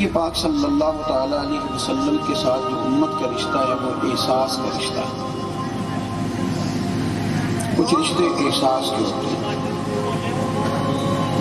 نبی پاک صلی اللہ تعالی علیہ وسلم کے ساتھ جو امت کا رشتہ ہے وہ احساس کا رشتہ ہے۔ کچھ رشتے احساس کے ہوتے ہیں۔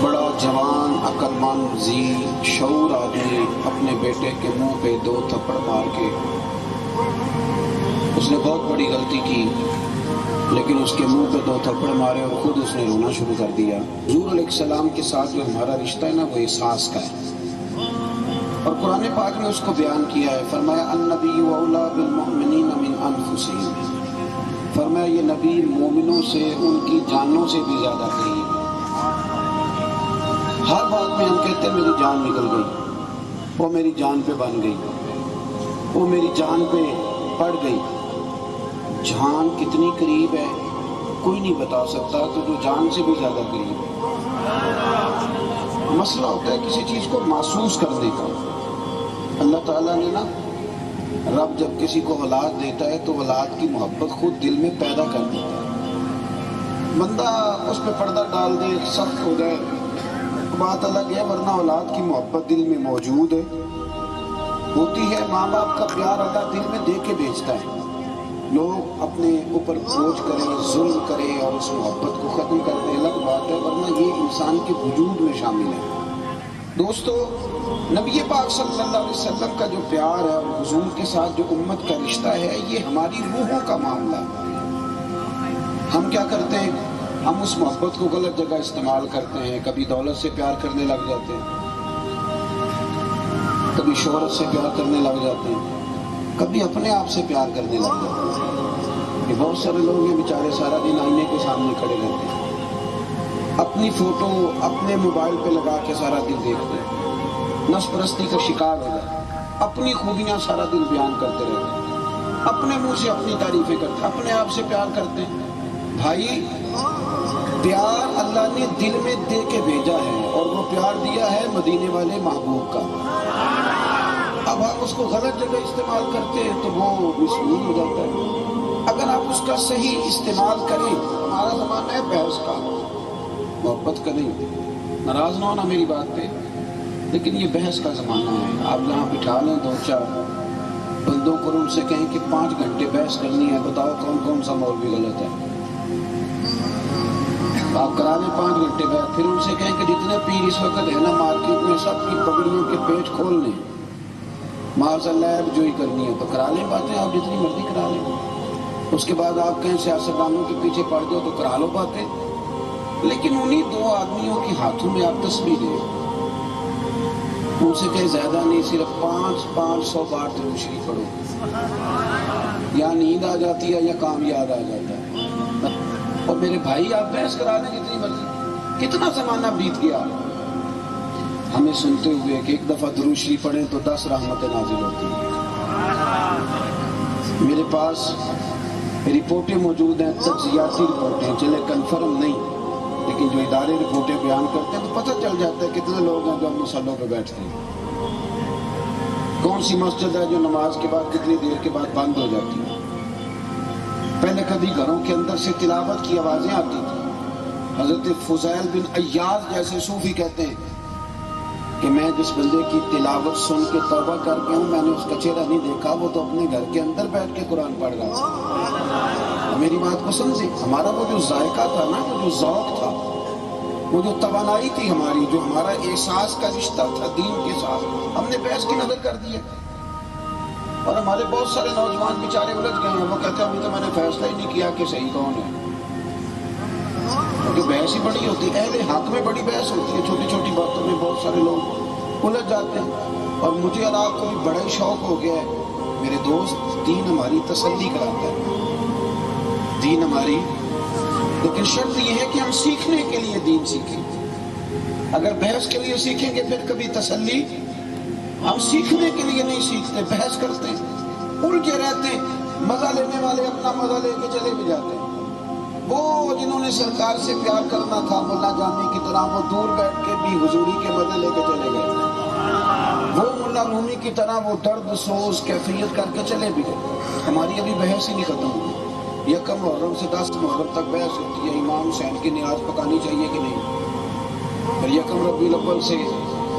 بڑا جوان عقل مند ذی شعور آدمی اپنے بیٹے کے منہ پہ 2 تھپڑ مار کے، اس نے بہت بڑی غلطی کی لیکن اس کے منہ پہ 2 تھپڑ مارے اور خود اس نے رونا شروع کر دیا۔ حضور علیہ السلام کے ساتھ جو ہمارا رشتہ ہے نا وہ احساس کا ہے، اور قرآن پاک نے اس کو بیان کیا ہے۔ فرمایا النبی اولی بالمؤمنین من انفسہم، فرمایا یہ نبی مومنوں سے ان کی جانوں سے بھی زیادہ قریب ہے۔ ہر بات میں ہم کہتے ہیں میری جان نکل گئی، وہ میری جان پہ بن گئی، وہ میری جان پہ پڑ گئی۔ جان کتنی قریب ہے کوئی نہیں بتا سکتا، تو جو جان سے بھی زیادہ قریب ہے۔ مسئلہ ہوتا ہے کسی چیز کو محسوس کرنے کا۔ اللہ تعالیٰ نے نا، رب جب کسی کو اولاد دیتا ہے تو اولاد کی محبت خود دل میں پیدا کر دیتا ہے۔ بندہ اس پہ پردہ ڈال دے، سخت ہو جائے، بات الگ ہے، ورنہ اولاد کی محبت دل میں موجود ہے، ہوتی ہے۔ ماں باپ کا پیار اللہ دل میں دے کے بھیجتا ہے۔ لوگ اپنے اوپر بوجھ کریں، ظلم کریں اور اس محبت کو ختم کر دیں، الگ بات ہے، ورنہ یہ انسان کے وجود میں شامل ہے۔ دوستو، نبی پاک صلی اللہ علیہ وسلم کا جو پیار ہے اور حضور کے ساتھ جو امت کا رشتہ ہے، یہ ہماری روحوں کا معاملہ ہے۔ ہم کیا کرتے ہیں؟ ہم اس محبت کو غلط جگہ استعمال کرتے ہیں۔ کبھی دولت سے پیار کرنے لگ جاتے ہیں، کبھی شہرت سے پیار کرنے لگ جاتے ہیں، کبھی اپنے آپ سے پیار کرنے لگ جاتے ہیں۔ یہ بہت سارے لوگ ہیں بیچارے سارا دن آئینے کے سامنے کھڑے رہتے ہیں، اپنی فوٹو اپنے موبائل پہ لگا کے سارا دن دیکھتے ہیں، نفس پرستی کا شکار ہو جاتے ہیں، اپنی خوبیاں سارا دن بیان کرتے رہتے ہیں، اپنے منہ سے اپنی تعریفیں کرتے ہیں، اپنے آپ سے پیار کرتے ہیں۔ بھائی، پیار اللہ نے دل میں دے کے بھیجا ہے، اور وہ پیار دیا ہے مدینے والے محبوب کا۔ اب آپ اس کو غلط جگہ استعمال کرتے ہیں تو وہ مسئول ہو جاتا ہے۔ اگر آپ اس کا صحیح استعمال کریں، ہمارا زمانہ ہے بحث کا، محبت کا نہیں۔ ناراض نہ ہونا میری بات پہ، لیکن یہ بحث کا زمانہ ہے۔ آپ یہاں بٹھا لیں 2-4 بندوں کو، ان سے کہیں کہ 5 گھنٹے بحث کرنی ہے، بتاؤ کون کون سا مولوی غلط ہے۔ آپ کرا لیں 5 گھنٹے بعد، پھر ان سے کہیں کہ جتنے پیر اس وقت ہے نا مارکیٹ میں، سب کی پگڑیوں کے پیچ کھول لیں، معاذ اللہ جو ہی کرنی ہے تو کرا لیں باتیں، آپ جتنی مرضی کرا لیں۔ اس کے بعد آپ کہیں سیاستدانوں کے پیچھے پڑ جاؤ تو کرا لو باتیں، لیکن انہی 2 آدمیوں کے ہاتھوں میں آپ تسبیح دیں، ان سے کہیں زیادہ نہیں، صرف 500 بار درود شریف پڑھو، یا نیند آ جاتی ہے یا کام یاد آ جاتا ہے۔ اور میرے بھائی، آپ بحث کرا لیں جتنی مرضی، کتنا زمانہ بیت گیا ہمیں سنتے ہوئے کہ ایک دفعہ درود شریف پڑھیں تو 10 رحمتیں نازل ہوتی ہیں۔ میرے پاس رپورٹیں موجود ہیں، تجزیاتی رپورٹیں، چلے کنفرم نہیں، لیکن جو ادارے رپورٹیں بیان کرتے ہیں تو پتہ چل جاتا ہے کتنے لوگ ہیں جو ہم مصلوں پہ بیٹھتے ہیں، کون سی مسجد ہے جو نماز کے بعد کتنی دیر کے بعد بند ہو جاتی ہے۔ پہلے کبھی گھروں کے اندر سے تلاوت کی آوازیں آتی تھیں۔ حضرت فضیل بن عیاض جیسے صوفی کہتے ہیں کہ میں جس بندے کی تلاوت سن کے توبہ کر کے ہوں، میں نے اس کا چہرہ نہیں دیکھا، وہ تو اپنے گھر کے اندر بیٹھ کے قرآن پڑھ رہا تھا۔ میری بات کو سمجھے، ہمارا وہ جو ذائقہ تھا نا، وہ جو ذوق تھا، وہ جو توانائی تھی ہماری، جو ہمارا احساس کا رشتہ تھا دین کے ساتھ، ہم نے بحث کی نظر کر دی ہے۔ اور ہمارے بہت سارے نوجوان بیچارے الجھ گئے ہیں، وہ کہتے ہیں ابھی تو میں نے فیصلہ ہی نہیں کیا کہ صحیح کون ہے، کیونکہ بحث ہی بڑی ہوتی ہے، اہل حق میں بڑی بحث ہوتی ہے، چھوٹی چھوٹی باتوں میں بہت سارے لوگ الجھ جاتے ہیں۔ اور مجھے اور آپ کو بھی بڑا ہی شوق ہو گیا ہے میرے دوست، دین ہماری تسلی کراتا ہے، دین ہماری، لیکن شرط یہ ہے کہ ہم سیکھنے کے لیے دین سیکھیں۔ اگر بحث کے لیے سیکھیں گے پھر کبھی تسلی، ہم سیکھنے کے لیے نہیں سیکھتے، بحث کرتے ہیں، الجھے رہتے ہیں، مزہ لینے والے اپنا مزہ لے کے چلے بھی جاتے ہیں۔ وہ جنہوں نے سرکار سے پیار کرنا تھا ملا جامی کی طرح، وہ دور بیٹھ کے بھی حضوری کے مزے لے کے چلے گئے، وہ ملا رومی کی طرح وہ درد سوز کیفیت کر کے چلے بھی گئے۔ ہماری ابھی بحث ہی نہیں ختم ہوئی۔ 1 محرم سے 10 محرم تک بحث ہوتی ہے، امام حسین کی نیاز پکانی چاہیے کہ نہیں، پھر 1 ربیع الاول سے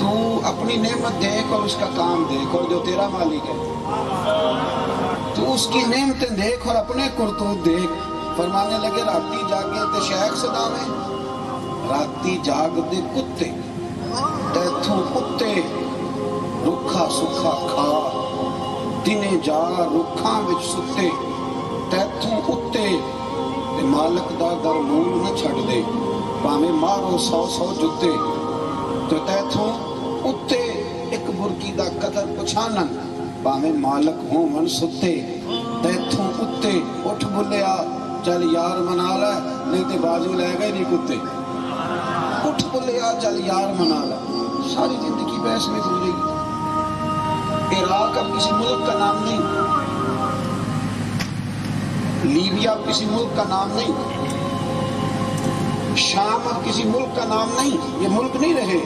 تو اپنی نعمت دیکھ اور اس کا کام دیکھ، اور جو تیرا مالک ہے تو اس کی نعمتیں دیکھ اور اپنے کرتوت دیکھ۔ فرمانے لگے راتی جاگے تے شیخ صدا میں، راتی جاگ دے کتے تیتھوں کتے رکھا سکھا کھا، دنے جا رکھاں وچ ستے تیتھوں کتے تے مالک دا در مول نہ چھڑ دے، پاویں مارو 100 جتے تو تیتھوں کتے ایک برکی دا قدر پچھانن، پاویں مالک ہوں من ستے تیتھوں کتے اٹھ بلیا چل یار منا لے نہیں تے بازو لے گئے نہیں کتے، اٹھ بلیا چل یار منا لے۔ ساری زندگی بحث میں گزرے گی۔ عراق اب کسی ملک کا نام نہیں، لیبیا اب کسی ملک کا نام نہیں، شام اب کسی ملک کا نام نہیں، یہ ملک نہیں رہے۔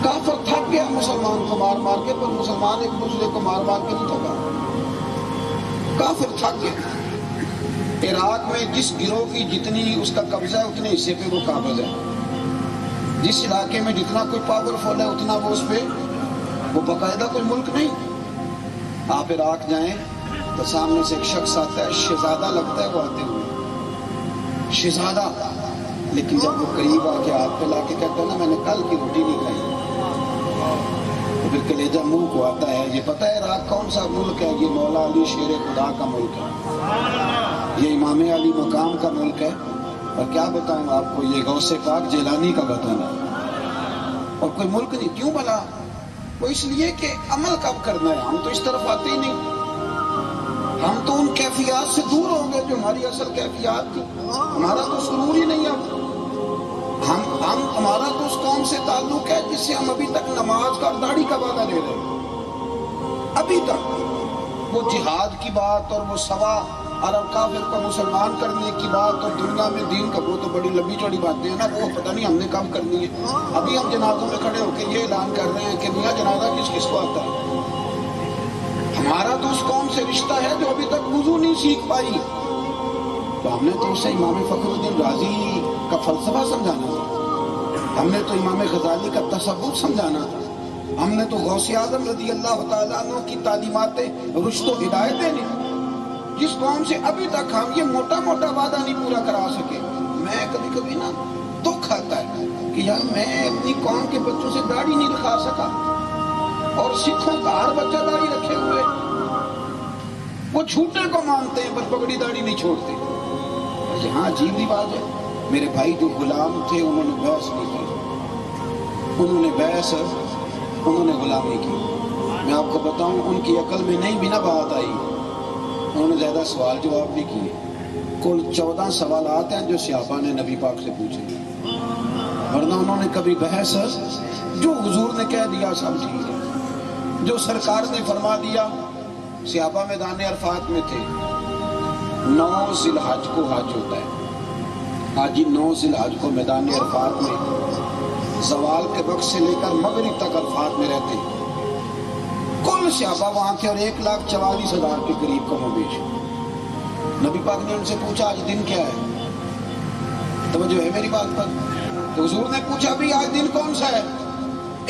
کافر تھک گیا مسلمان کو مار مار کے، پر مسلمان ایک دوسرے کو مار مار کے نہیں تھکا، کافر تھک گیا۔ عراق میں جس گروہ کی جتنی اس کا قبضہ ہے اتنے حصے پہ وہ قابض ہے، جس علاقے میں جتنا کوئی پاورفل ہے اتنا وہ اس پہ، وہ باقاعدہ کوئی ملک نہیں۔ آپ عراق جائیں تو سامنے سے ایک شخص آتا ہے، شہزادہ لگتا ہے وہ آتے ہوئے، شہزادہ، لیکن جب وہ قریب آ کے ہاتھ پہ لا کے کہتا ہے نا میں نے کل کی روٹی نہیں کھائی، تو پھر کلیجہ منہ کو آتا ہے۔ یہ پتہ ہے عراق کون سا ملک ہے؟ یہ مولا علی شیر خدا کا ملک ہے، یہ امام علی مقام کا ملک ہے، اور کیا بتاؤں آپ کو، یہ غوث پاک جیلانی کا وطن ہے، اور کوئی ملک نہیں۔ کیوں بھلا؟ وہ اس لیے کہ عمل کب کرنا ہے، ہم تو اس طرف آتے ہی نہیں، ہم تو ان کیفیات سے دور ہو گئے جو ہماری اصل کیفیات تھی، ہمارا تو سرور ہی نہیں اب، ہمارا تو اس قوم سے تعلق ہے جس سے ہم ابھی تک نماز کا اور داڑھی کا وعدہ لے رہے ہیں، ابھی تک وہ جہاد کی بات اور وہ سوا عرب کافر کو مسلمان کرنے کی بات اور دنیا میں دین کا، وہ تو بڑی لمبی چوڑی باتیں ہیں نا، وہ پتہ نہیں ہم نے کب کرنی ہے۔ ابھی ہم جنازوں میں کھڑے ہو کے یہ اعلان کر رہے ہیں کہ میاں جنازہ کس کس کو آتا ہے۔ ہمارا تو اس قوم سے رشتہ ہے جو ابھی تک وضو نہیں سیکھ پائی، تو ہم نے تو اسے امام فخر الدین رازی کا فلسفہ سمجھانا تھا، ہم نے تو امام غزالی کا تصوف سمجھانا تھا، ہم نے تو غوث اعظم رضی اللہ تعالیٰ عنہ کی تعلیمات رشد و ہدایتیں نہیں۔ جس قوم سے ابھی تک ہم یہ موٹا موٹا وعدہ نہیں پورا کرا سکے، میں کبھی کبھی نا دکھ آتا ہے کہ یار میں اپنی قوم کے بچوں سے داڑھی نہیں رکھا سکا، اور سکھوں کا ہر بچہ داڑھی رکھے ہوئے، وہ جھوٹے کو مانتے ہیں پر پگڑی داڑھی نہیں چھوڑتے۔ یہاں عجیب ہی بات ہے، میرے بھائی جو غلام تھے انہوں نے بحث نہیں کی، انہوں نے غلامی کی۔ میں آپ کو بتاؤں ان کی عقل میں نہیں بھی نہ بات آئی، انہوں نے زیادہ سوال جواب نہیں کیے۔ کل 14 سوالات ہیں جو صحابہ نے نبی پاک سے پوچھے، ورنہ انہوں نے کبھی بحث، جو حضور نے کہہ دیا سب ٹھیک ہے، جو سرکار نے فرما دیا۔ صحابہ میدان عرفات میں تھے، 9 ذی الحج کو حج ہوتا ہے، آج ہی 9 ذی الحج کو میدان عرفات میں زوال کے وقت سے لے کر مغرب تک عرفات میں رہتے، کل صحابہ وہاں تھے، اور 1,44,000 کے قریب کم و بیش۔ نبی پاک نے ان سے پوچھا آج دن کیا ہے؟ توجہ ہے میری بات پر؟ تو حضور نے پوچھا بھی آج دن کون سا ہے؟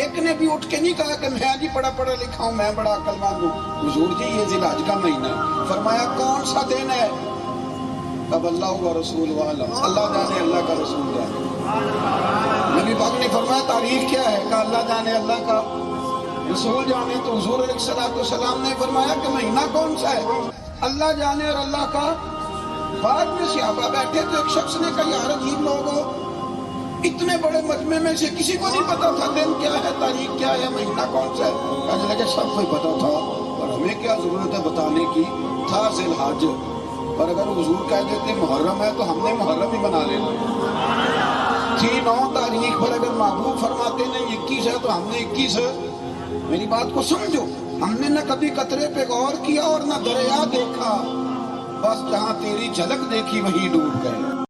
ایک نے بھی اٹھ کے نہیں کہا کہ میں جی بڑا پڑھا لکھا ہوں، میں بڑا عقل مند ہوں۔ حضور جی یہ ذی الحج کا مہینہ ہے، فرمایا کون سا دن ہے؟ اب اللہ و رسول عالم، اللہ جانے اللہ کا رسول جانے۔ نبی پاک نے فرمایا تاریخ کیا ہے؟ کہا اللہ جانے اللہ کا رسول جانے۔ تو حضور علیہ السلام نے فرمایا کہ مہینہ کون سا ہے؟ اللہ جانے اور اللہ کا۔ بعد میں صحابہ بیٹھے تو ایک شخص نے کہا یار عجیب لوگ ہو، اتنے بڑے مجمع میں سے کسی کو نہیں پتا تھا دن کیا ہے، تاریخ کیا ہے، مہینہ کون سا ہے؟ کہنے لگے سب کو پتا تھا، اور ہمیں کیا ضرورت ہے بتانے کی، تھا ذی الحج، پر اگر حضور کہہ دیتے محرم ہے تو ہم نے محرم ہی بنا لینا تھی۔ 9 تاریخ پر اگر محبوب فرماتے نہیں 21 ہے تو ہم نے 21 ہے۔ میری بات کو سمجھو، ہم نے نہ کبھی قطرے پہ غور کیا اور نہ دریا دیکھا، بس جہاں تیری جھلک دیکھی وہیں ڈوب گئے۔